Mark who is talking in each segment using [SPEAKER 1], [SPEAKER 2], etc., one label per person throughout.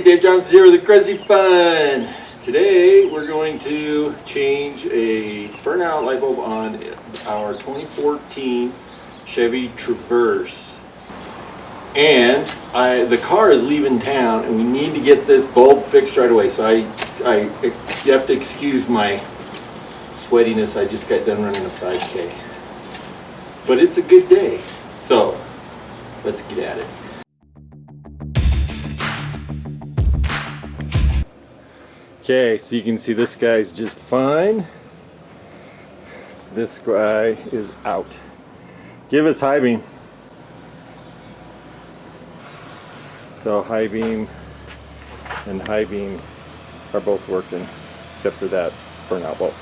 [SPEAKER 1] Dave Johnson here with AggressiveFun. Today we're going to change a burnout light bulb on our 2014 Chevy Traverse. And the car is leaving town and we need to get this bulb fixed right away. So you have to excuse my sweatiness. I just got done running a 5K. But it's a good day. So let's get at it. Okay, so you can see this guy's just fine. This guy is out. Give us high beam. So high beam and high beam are both working, except for that burnout bulb.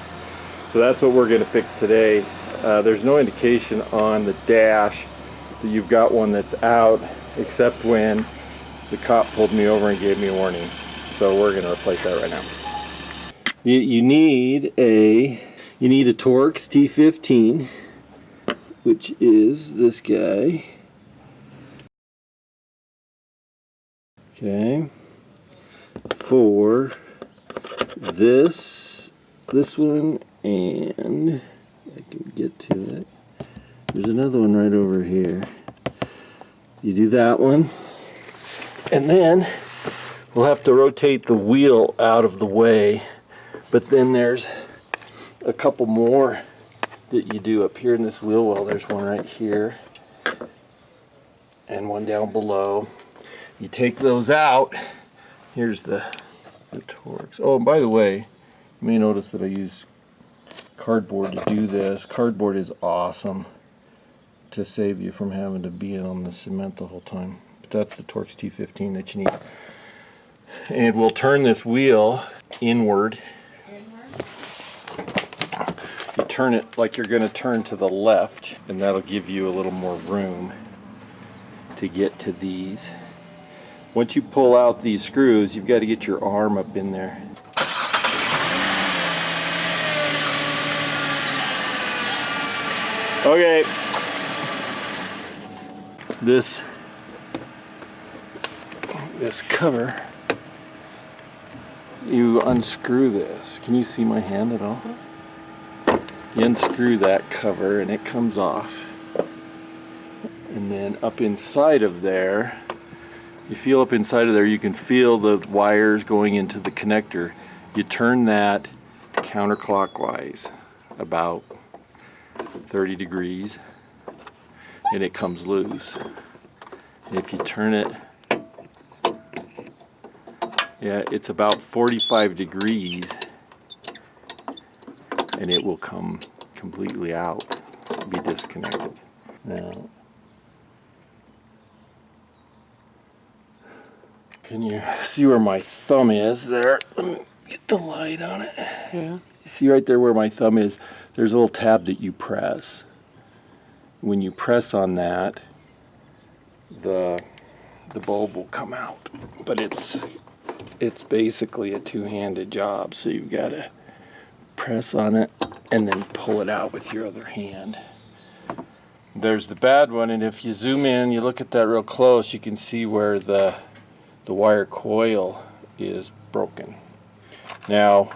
[SPEAKER 1] So that's what we're going to fix today. There's no indication on the dash that you've got one that's out, except when the cop pulled me over and gave me a warning. So we're going to replace that right now. You need a Torx T15, which is this guy. Okay. For this one, and I can get to it. There's another one right over here. You do that one, and then we'll have to rotate the wheel out of the way. But then there's a couple more that you do up here in this wheel well. There's one right here and one down below. You take those out. Here's the Torx. Oh, and by the way, you may notice that I use cardboard to do this. Cardboard is awesome to save you from having to be on the cement the whole time. But that's the Torx T15 that you need. And we'll turn this wheel inward. You turn it like you're going to turn to the left, and that'll give you a little more room to get to these. Once you pull out these screws, you've got to get your arm up in there. Okay. This cover, you unscrew this. Can you see my hand at all? You unscrew that cover and it comes off. And then up inside of there, you feel up inside of there, you can feel the wires going into the connector. You turn that counterclockwise about 30 degrees and it comes loose. And if you turn it, yeah, it's about 45 degrees and it will come completely out, be disconnected. Now, can you see where my thumb is there? Let me get the light on it. Yeah. You see right there where my thumb is, there's a little tab that you press. When you press on that, the bulb will come out. But it's basically a two-handed job, so you've got to press on it and then pull it out with your other hand. There's the bad one, and if you zoom in, you look at that real close, you can see where the wire coil is broken. Now,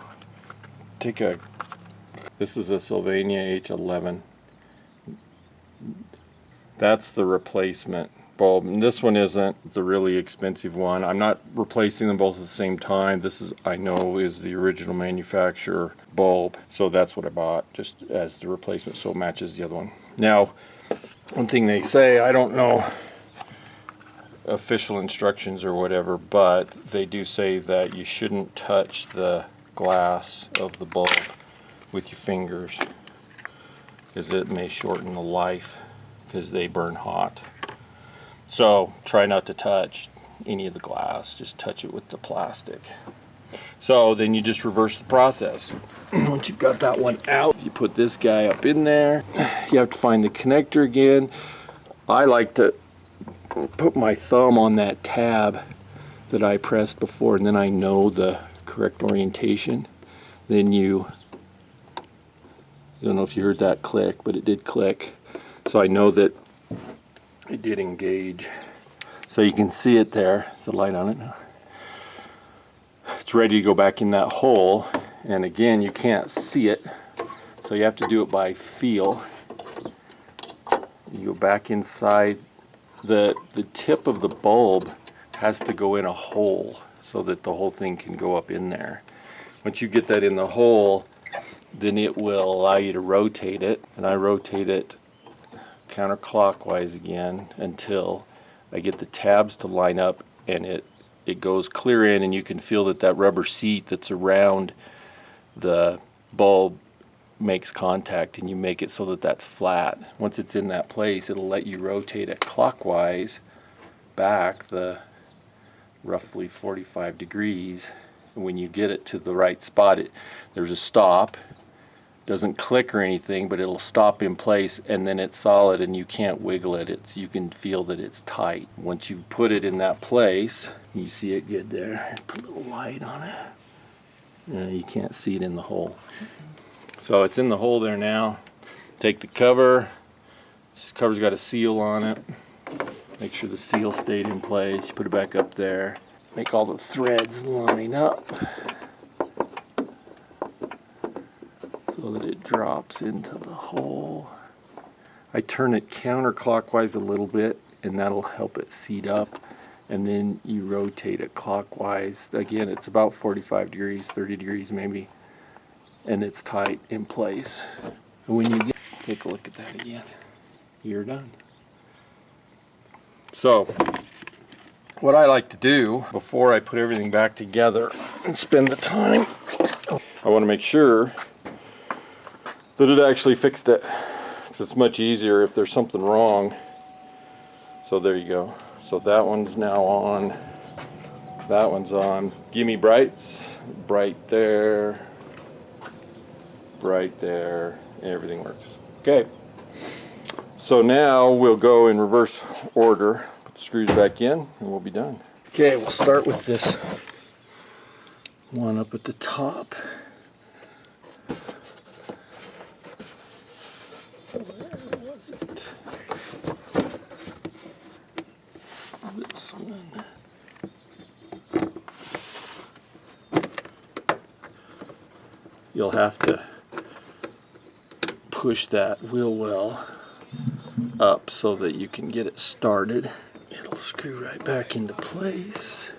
[SPEAKER 1] this is a Sylvania H11. That's the replacement bulb, and this one isn't the really expensive one. I'm not replacing them both at the same time. This I know is the original manufacturer bulb, so that's what I bought just as the replacement, so it matches the other one. Now, one thing they say, I don't know official instructions or whatever, but they do say that you shouldn't touch the glass of the bulb with your fingers because it may shorten the life because they burn hot. So try not to touch any of the glass, just touch it with the plastic. So then you just reverse the process. Once you've got that one out, you put this guy up in there. You have to find the connector again. I like to put my thumb on that tab that I pressed before, and then I know the correct orientation. Then I don't know if you heard that click, but it did click. So I know that it did engage. So you can see it there. Is the light on it now? it's ready to go back in that hole. And again, you can't see it, so you have to do it by feel. You go back inside. The tip of the bulb has to go in a hole so that the whole thing can go up in there. Once you get that in the hole, then it will allow you to rotate it. And I rotate it counterclockwise again until I get the tabs to line up, and it goes clear in, and you can feel that rubber seat that's around the bulb makes contact, and you make it so that that's flat. Once it's in that place, it'll let you rotate it clockwise back the roughly 45 degrees. And when you get it to the right spot, there's a stop. Doesn't click or anything, but it'll stop in place, and then it's solid and you can't wiggle it. You can feel that it's tight. Once you put it in that place, you see it good there. Put a little light on it. You can't see it in the hole. So it's in the hole there now. Take the cover. This cover's got a seal on it. Make sure the seal stayed in place. Put it back up there. Make all the threads line up so that it drops into the hole. I turn it counterclockwise a little bit, and that'll help it seat up. And then you rotate it clockwise. Again, it's about 45 degrees, 30 degrees maybe. And it's tight in place. And when you take a look at that again, you're done. So, what I like to do before I put everything back together and spend the time, I want to make sure that it actually fixed it. Because it's much easier if there's something wrong. So there you go. So that one's now on. That one's on. Gimme brights. Bright there. Right there, and everything works. Okay, so now we'll go in reverse order, put the screws back in, and we'll be done. Okay, we'll start with this one up at the top. Where was it? This one. You'll have to push that wheel well up so that you can get it started. It'll screw right back into place.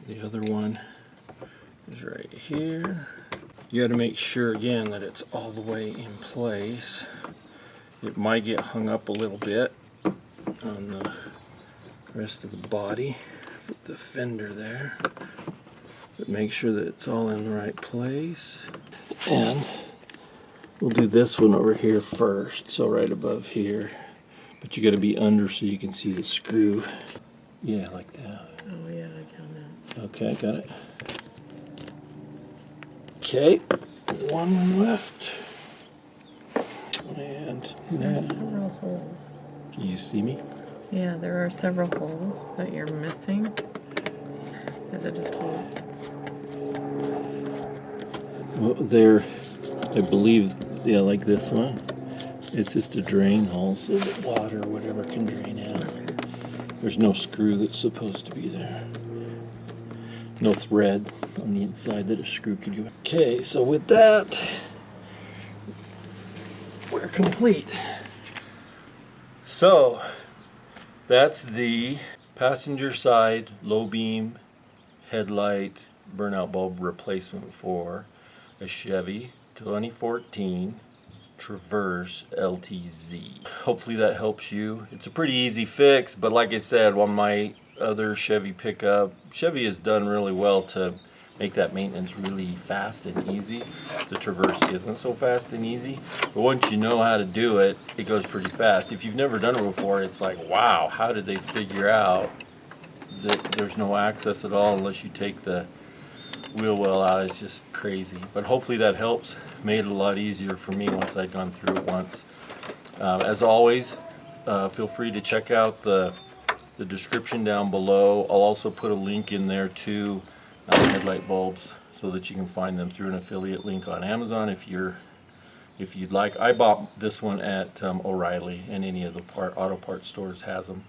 [SPEAKER 1] The other one is right here. You got to make sure again that it's all the way in place. It might get hung up a little bit on the rest of the body, the fender there, but make sure that it's all in the right place. And we'll do this one over here first, so right above here, but you got to be under so you can see the screw. Yeah, like that.
[SPEAKER 2] Oh yeah, I got it.
[SPEAKER 1] Okay, got it. Okay, one left. And
[SPEAKER 2] there's several holes.
[SPEAKER 1] Can you see me?
[SPEAKER 2] Yeah, there are several holes that you're missing. Is it just holes?
[SPEAKER 1] Well, they're, I believe, yeah, like this one. It's just a drain hole so that water or whatever can drain out. There's no screw that's supposed to be there. No thread on the inside that a screw could go. Okay, so with that, we're complete. So, that's the passenger side low beam headlight burnout bulb replacement for a Chevy 2014 Traverse LTZ. Hopefully that helps you. It's a pretty easy fix, but like I said, on my other Chevy pickup, Chevy has done really well to make that maintenance really fast and easy. The Traverse isn't so fast and easy, but once you know how to do it, it goes pretty fast. If you've never done it before, it's like, wow, how did they figure out that there's no access at all unless you take the wheel well out? It's just crazy. But hopefully that helps. Made it a lot easier for me once I'd gone through it once. As always, feel free to check out the description down below. I'll also put a link in there to headlight bulbs so that you can find them through an affiliate link on Amazon if you're if you'd like. I bought this one at O'Reilly, and any of the auto parts stores has them.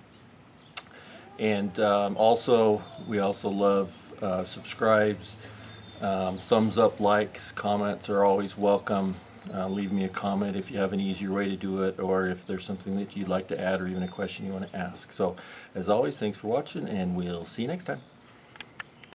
[SPEAKER 1] And also, we also love subscribes, thumbs up, likes, comments are always welcome. Leave me a comment if you have an easier way to do it, or if there's something that you'd like to add, or even a question you want to ask. So, as always, thanks for watching, and we'll see you next time.